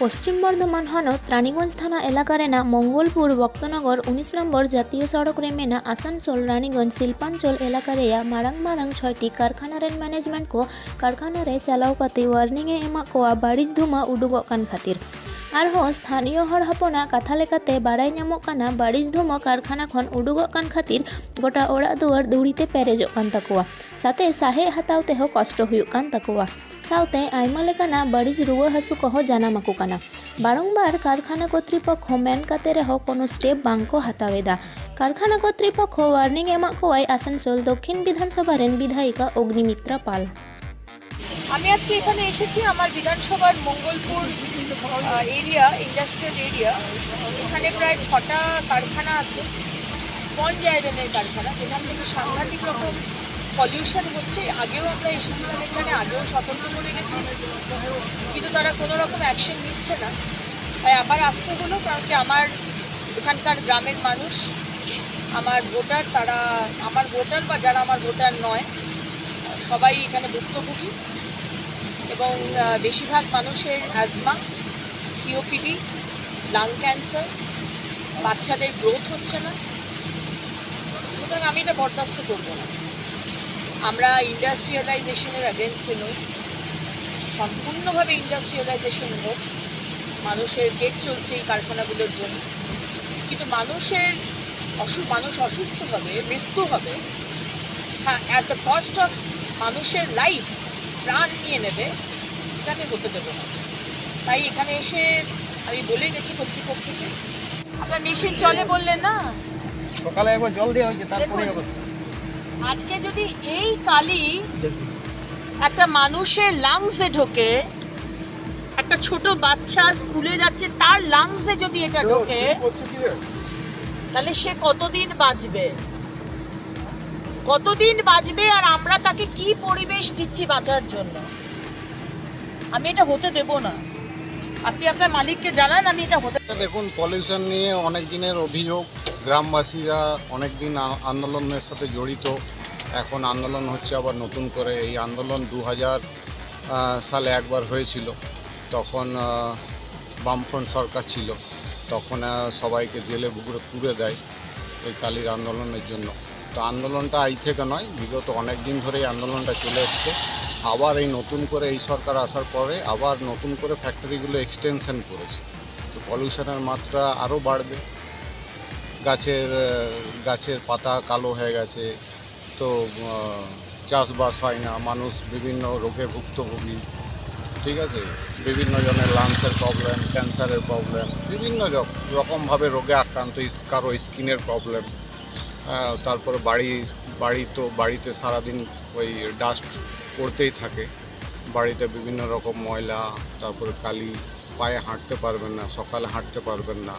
পশ্চিম বর্ধমান হনদ রানীগঞ্জ থানা এলাকা রেনা মঙ্গলপুর বক্তনগর 19 নম্বর জাতীয় সড়ক রে মেনা আসানসोल রানীগঞ্জ শিল্পাঞ্চল এলাকা রেয়া মারাং মারাং 6টি কারখানা রেন ম্যাनेजमेंट को कारखाना रे चलाव काते वार्निंग ए एमा कोआ बारिश धुमा उडुगोग कान खातिर आरहों स्थानीय हर हपना कथा लेकाते बाड़ाई ᱧᱟᱢᱚᱜ ᱠᱟᱱᱟ बारिश धुमा कारखाना खन उडुगोग कान खातिर गोटा ओड़ा दुआर दुड़ीते पेरेजोग कान तकुआ साथे साहे हताव तेहो कष्ट हुयुग कान तकुआ साउते आयमा लेकाना बारिश रुआ हासु कहो जानामाको काना बारंबार कारखाना कर्तृपक्ष मेन काते रेहो कोनो स्टेप बांको हातावेदा कारखाना कर्तृपक्ष वार्निंग एमा कोवाई आसानसोल दक्षिण विधानसभा रेन विधायिका अग्निमित्रा पाल। আমি আজকে এখানে এসেছি আমার বিধানসভার মঙ্গলপুর এরিয়া ইন্ডাস্ট্রিয়াল এরিয়া। এখানে প্রায় 6টা কারখানা আছে, স্পঞ্জ আয়রনের কারখানা, যেখান থেকে সাংঘাতিক রকম পলিউশন হচ্ছে। আগেও আমরা এসেছিলাম এখানে, আগেও সতর্ক করে গেছি, কিন্তু তারা কোনো রকম অ্যাকশন নিচ্ছে না। তাই আবার আসতে হলো, কারণ কি আমার এখানকার গ্রামের মানুষ, আমার ভোটার, তারা আমার ভোটার বা যারা আমার ভোটার নয় সবাই এখানে ভুক্তভোগী এবং বেশিরভাগ মানুষের অ্যাজমা, সিওপিডি, লাং ক্যান্সার, বাচ্চাদের গ্রোথ হচ্ছে না। সুতরাং আমি এটা বরদাস্ত করব না। আমরা ইন্ডাস্ট্রিয়ালাইজেশনের অ্যাগেনস্টে নই, সম্পূর্ণভাবে ইন্ডাস্ট্রিয়ালাইজেশন হোক। মানুষের পেট চলছে এই কারখানাগুলোর জন্য, কিন্তু মানুষ অসুস্থ হবে, মৃত্যু হবে, হ্যাঁ, অ্যাট দ্য কস্ট অফ মানুষের লাইফ, প্রাণ নিয়ে নেবে, এটা আমি হতে দেবো না। তাই এখানে এসে আমি বলে গেছি কর্তৃপক্ষকে। আপনার মেশিন চলে বললেন না, সকালে একবার জল দেওয়া হয়েছে, তারপরে অবস্থা। আজকে যদি এই কালি একটা মানুষের লাংসে ঢোকে, একটা ছোট বাচ্চা স্কুলে যাচ্ছে তার লাংসে যদি এটা ঢোকে, তাহলে সে কতদিন বাঁচবে? আর আমরা তাকে কি পরিবেশ দিচ্ছি বাঁচার জন্য? আমি এটা হতে দেব না। আপনি আপনার মালিককে জানান আমি এটা হতে। দেখুন, পলিউশন নিয়ে অনেক দিনের অভিযোগ, গ্রামবাসীরা অনেক দিন আন্দোলনের সাথে জড়িত। এখন আন্দোলন হচ্ছে আবার নতুন করে। এই আন্দোলন 2000 সালে একবার হয়েছিল, তখন বামফ্রন্ট সরকার ছিল, তখন সবাইকে জেলে পুরে দেয় এই কালির আন্দোলনের জন্য। তো আন্দোলনটা এই থেকে নয়, বিগত অনেক দিন ধরেই আন্দোলনটা চলে এসছে। আবার এই নতুন করে এই সরকার আসার পরে আবার নতুন করে ফ্যাক্টরিগুলো এক্সটেনশন করেছে, তো পলিউশনের মাত্রা আরও বাড়বে। গাছের পাতা কালো হয়ে গেছে, তো চাষবাস হয় না, মানুষ বিভিন্ন রোগে ভুক্তভোগী, ঠিক আছে, বিভিন্ন জনের লাংসের প্রবলেম, ক্যান্সারের প্রবলেম, বিভিন্ন রকমভাবে রোগে আক্রান্ত, কারো স্কিনের প্রবলেম। তারপরে বাড়িতে সারাদিন ওই ডাস্ট পড়তেই থাকে, বাড়িতে বিভিন্ন রকম ময়লা, তারপরে কালি, পায়ে হাঁটতে পারবেন না, সকালে হাঁটতে পারবেন না।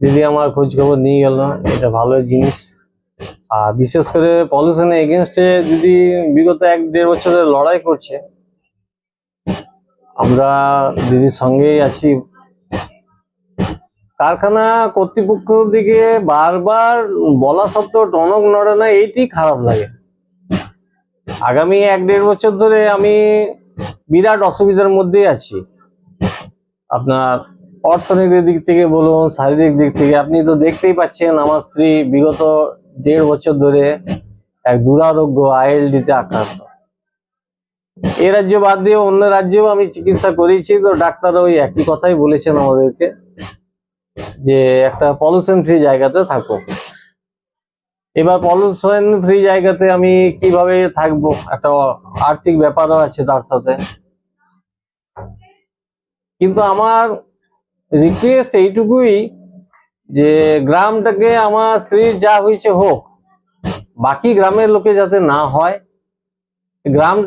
দিদি আমার খোঁজ খবর নিয়ে গেল, এটা ভালো জিনিস। আর বিশেষ করে পলিউশনের এগেনস্টে যদি বিগত 1-1.5 বছরের লড়াই করছে, আমরা দিদির সঙ্গেই আছি। কারখানা কর্তৃপক্ষ দিকে বারবার বলা সত্ত্বেও টনক নড়ে না, এইটি খারাপ লাগে। আগামী 1-1.5 বছর ধরে আমি বিরাট অসুবিধার মধ্যেই আছি। আপনার অর্থনৈতিক দিক থেকে বলুন, শারীরিক দিক থেকে, আপনি তো দেখতেই পাচ্ছেন আমার স্ত্রী বিগত 1.5 বছর ধরে এক দুরারোগ্য ILD-তে আক্রান্ত। এই রাজ্য বাদ দিয়ে অন্য রাজ্যেও আমি চিকিৎসা করেছি, তো ডাক্তাররা ওই একই কথাই বলেছেন আমাদেরকে যে একটা পলিউশন ফ্রি জায়গাতে থাকো। এবার পলিউশন ফ্রি জায়গাতে আমি কিভাবে থাকবো, একটা আর্থিক ব্যাপারও আছে তার সাথে। কিন্তু আমার রিকোয়েস্ট এইটুকুই যে গ্রামটাকে আমার স্ত্রীর যা হয়েছে হোক, বাকি গ্রামের লোকে যাতে না হয়। গ্রামটা